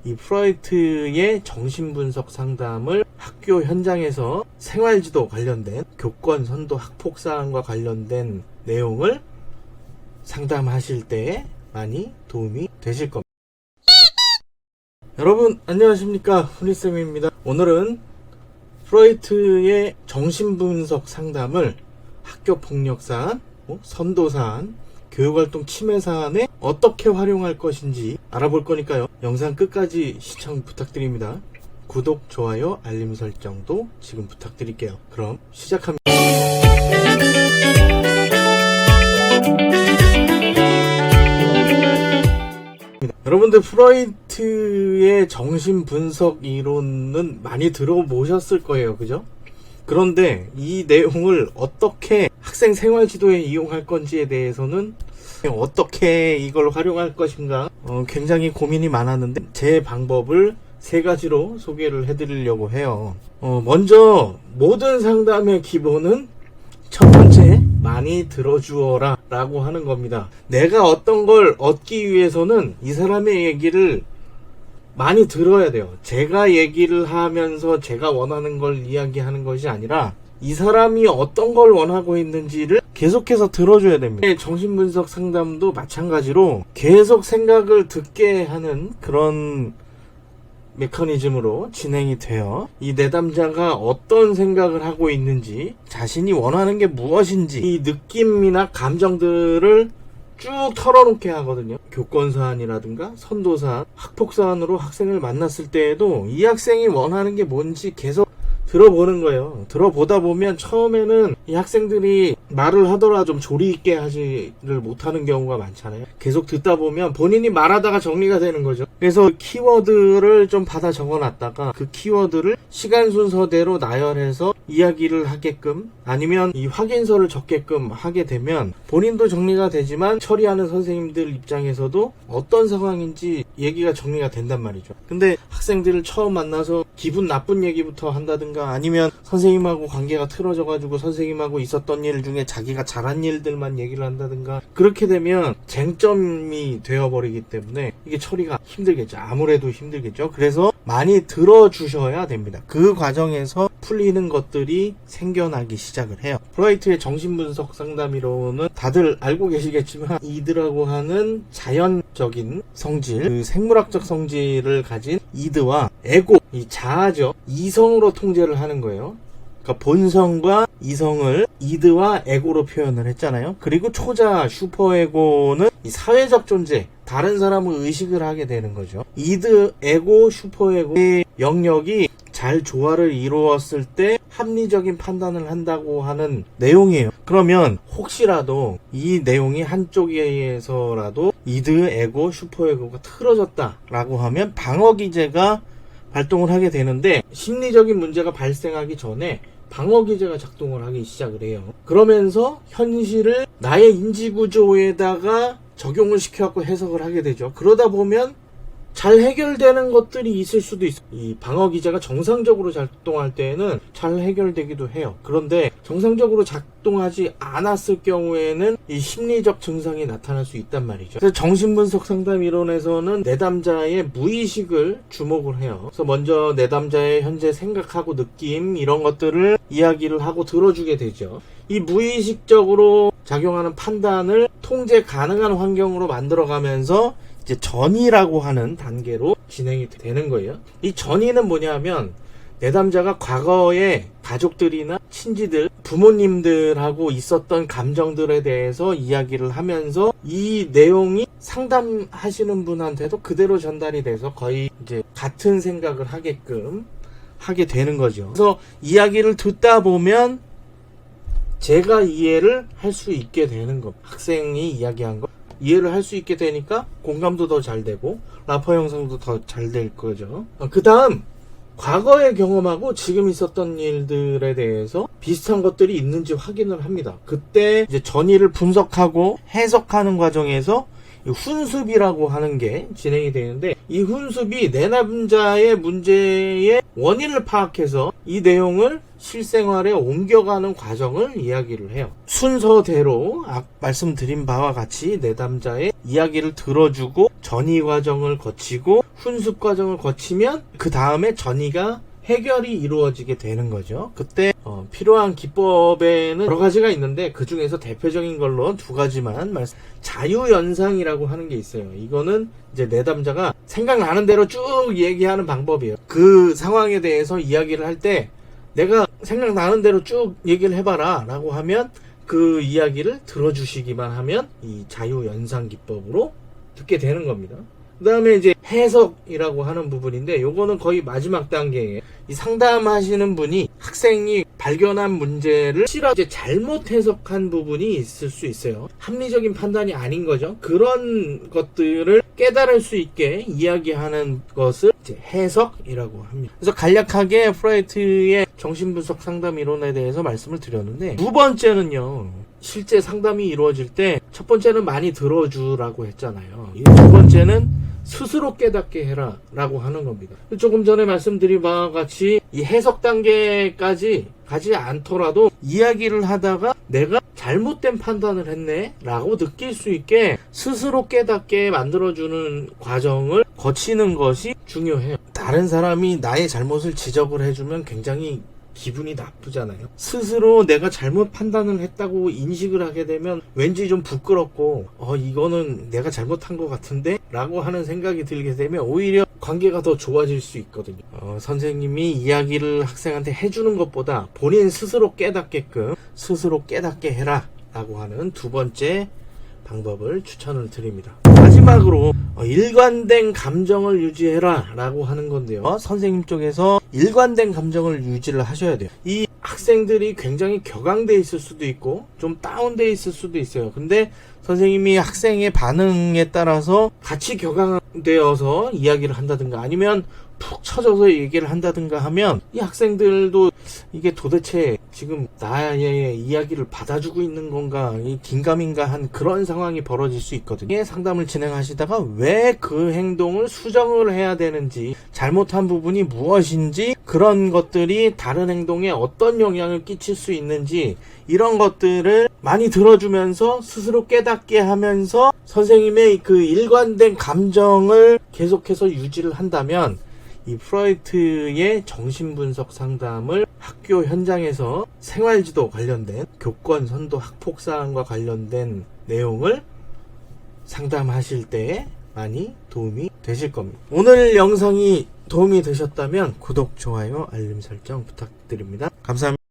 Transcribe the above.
이 프로이트의 정신분석 상담을 학교 현장에서 생활지도 관련된 교권 선도 학폭 사항과 관련된 내용을 상담하실 때 많이 도움이 되실 겁니다. 여러분 안녕하십니까, 훈이쌤입니다. 오늘은 프로이트의 정신분석 상담을 학교폭력 사안, 선도 사안, 교육활동 침해 사안에 어떻게 활용할 것인지 알아볼 거니까요. 영상 끝까지 시청 부탁드립니다. 구독, 좋아요, 알림 설정도 지금 부탁드릴게요. 그럼 시작합니다. 여러분들 프로이트의 정신분석 이론은 많이 들어보셨을 거예요. 그죠? 그런데 이 내용을 어떻게 학생 생활지도에 이용할 건지에 대해서는 어떻게 이걸 활용할 것인가 굉장히 고민이 많았는데 제 방법을 세 가지로 소개를 해드리려고 해요. 먼저 모든 상담의 기본은 첫 번째, 많이 들어주어라 라고 하는 겁니다. 내가 어떤 걸 얻기 위해서는 이 사람의 얘기를 많이 들어야 돼요. 제가 얘기를 하면서 제가 원하는 걸 이야기하는 것이 아니라 이 사람이 어떤 걸 원하고 있는지를 계속해서 들어줘야 됩니다. 정신분석 상담도 마찬가지로 계속 생각을 듣게 하는 그런 메커니즘으로 진행이 돼요. 이 내담자가 어떤 생각을 하고 있는지, 자신이 원하는 게 무엇인지, 이 느낌이나 감정들을 쭉 털어놓게 하거든요. 교권사안이라든가 선도사안, 학폭사안으로 학생을 만났을 때에도 이 학생이 원하는 게 뭔지 계속 들어보는 거예요. 들어보다 보면 처음에는 이 학생들이 말을 하더라도 좀 조리 있게 하지를 못하는 경우가 많잖아요. 계속 듣다 보면 본인이 말하다가 정리가 되는 거죠. 그래서 키워드를 좀 받아 적어놨다가 그 키워드를 시간 순서대로 나열해서 이야기를 하게끔, 아니면 이 확인서를 적게끔 하게 되면 본인도 정리가 되지만 처리하는 선생님들 입장에서도 어떤 상황인지 얘기가 정리가 된단 말이죠. 근데 학생들을 처음 만나서 기분 나쁜 얘기부터 한다든가, 아니면 선생님하고 관계가 틀어져가지고 선생님하고 있었던 일 중에 자기가 잘한 일들만 얘기를 한다든가, 그렇게 되면 쟁점이 되어버리기 때문에 이게 처리가 힘들겠죠. 아무래도 힘들겠죠. 그래서 많이 들어주셔야 됩니다. 그 과정에서 풀리는 것들이 생겨나기 시작을 해요. 프로이트의 정신분석 상담이론은 다들 알고 계시겠지만 이드라고 하는 자연적인 성질, 그 생물학적 성질을 가진 이드와 에고, 이 자아죠. 이성으로 통제를 하는 거예요. 그러니까 본성과 이성을 이드와 에고로 표현을 했잖아요. 그리고 초자, 슈퍼에고는 이 사회적 존재, 다른 사람을 의식을 하게 되는 거죠. 이드, 에고, 슈퍼에고의 영역이 잘 조화를 이루었을 때 합리적인 판단을 한다고 하는 내용이에요. 그러면 혹시라도 이 내용이 한쪽에서라도 이드, 에고, 슈퍼에고가 틀어졌다라고 하면 방어기제가 발동을 하게 되는데, 심리적인 문제가 발생하기 전에 방어기제가 작동을 하기 시작을 해요. 그러면서 현실을 나의 인지구조에다가 적용을 시켜갖고 해석을 하게 되죠. 그러다 보면 잘 해결되는 것들이 있을 수도 있어요. 이 방어기제가 정상적으로 작동할 때에는 잘 해결되기도 해요. 그런데 정상적으로 작동하지 않았을 경우에는 이 심리적 증상이 나타날 수 있단 말이죠. 그래서 정신분석 상담 이론에서는 내담자의 무의식을 주목을 해요. 그래서 먼저 내담자의 현재 생각하고 느낌, 이런 것들을 이야기를 하고 들어주게 되죠. 이 무의식적으로 작용하는 판단을 통제 가능한 환경으로 만들어가면서 이제 전이라고 하는 단계로 진행이 되는 거예요. 이 전이는 뭐냐면 내담자가 과거에 가족들이나 친지들, 부모님들하고 있었던 감정들에 대해서 이야기를 하면서 이 내용이 상담하시는 분한테도 그대로 전달이 돼서 거의 이제 같은 생각을 하게끔 하게 되는 거죠. 그래서 이야기를 듣다 보면 제가 이해를 할 수 있게 되는 것, 학생이 이야기한 것 이해를 할 수 있게 되니까 공감도 더 잘 되고 라포 형성도 더 잘 될 거죠. 그 다음 과거의 경험하고 지금 있었던 일들에 대해서 비슷한 것들이 있는지 확인을 합니다. 그때 이제 전의를 분석하고 해석하는 과정에서 훈습이라고 하는 게 진행이 되는데, 이 훈습이 내담자의 문제의 원인을 파악해서 이 내용을 실생활에 옮겨가는 과정을 이야기를 해요. 순서대로 말씀드린 바와 같이 내담자의 이야기를 들어주고 전이 과정을 거치고 훈습 과정을 거치면 그 다음에 전이가 해결이 이루어지게 되는 거죠. 그때 필요한 기법에는 여러 가지가 있는데 그 중에서 대표적인 걸로 두 가지만 말씀. 자유연상이라고 하는 게 있어요. 이거는 이제 내담자가 생각나는 대로 쭉 얘기하는 방법이에요. 그 상황에 대해서 이야기를 할 때 내가 생각나는 대로 쭉 얘기를 해봐라 라고 하면 그 이야기를 들어주시기만 하면 이 자유연상 기법으로 듣게 되는 겁니다. 그 다음에 이제 해석이라고 하는 부분인데 요거는 거의 마지막 단계예요. 이 상담하시는 분이 학생이 발견한 문제를 실어 이제 잘못 해석한 부분이 있을 수 있어요. 합리적인 판단이 아닌 거죠. 그런 것들을 깨달을 수 있게 이야기하는 것을 이제 해석이라고 합니다. 그래서 간략하게 프로이트의 정신분석 상담 이론에 대해서 말씀을 드렸는데 두 번째는요. 실제 상담이 이루어질 때 첫 번째는 많이 들어주라고 했잖아요. 두 번째는 스스로 깨닫게 해라 라고 하는 겁니다. 조금 전에 말씀드린 바와 같이 이 해석 단계까지 가지 않더라도 이야기를 하다가 내가 잘못된 판단을 했네 라고 느낄 수 있게 스스로 깨닫게 만들어주는 과정을 거치는 것이 중요해요. 다른 사람이 나의 잘못을 지적을 해주면 굉장히 기분이 나쁘잖아요. 스스로 내가 잘못 판단을 했다고 인식을 하게 되면 왠지 좀 부끄럽고 이거는 내가 잘못한 것 같은데? 라고 하는 생각이 들게 되면 오히려 관계가 더 좋아질 수 있거든요. 선생님이 이야기를 학생한테 해주는 것보다 본인 스스로 깨닫게끔 스스로 깨닫게 해라 라고 하는 두 번째 방법을 추천을 드립니다. 마지막으로 일관된 감정을 유지해라 라고 하는 건데요. 선생님 쪽에서 일관된 감정을 유지를 하셔야 돼요. 이 학생들이 굉장히 격앙돼 있을 수도 있고 좀 다운돼 있을 수도 있어요. 근데 선생님이 학생의 반응에 따라서 같이 격앙되어서 이야기를 한다든가 아니면 푹 쳐져서 얘기를 한다든가 하면 이 학생들도 이게 도대체 지금 나의 이야기를 받아주고 있는 건가 이 긴가민가 한 그런 상황이 벌어질 수 있거든요. 상담을 진행하시다가 왜 그 행동을 수정을 해야 되는지 잘못한 부분이 무엇인지 그런 것들이 다른 행동에 어떤 영향을 끼칠 수 있는지 이런 것들을 많이 들어주면서 스스로 깨닫게 하면서 선생님의 그 일관된 감정을 계속해서 유지를 한다면 이 프로이트의 정신분석 상담을 학교 현장에서 생활지도 관련된 교권 선도 학폭사항과 관련된 내용을 상담하실 때 많이 도움이 되실 겁니다. 오늘 영상이 도움이 되셨다면 구독, 좋아요, 알림 설정 부탁드립니다. 감사합니다.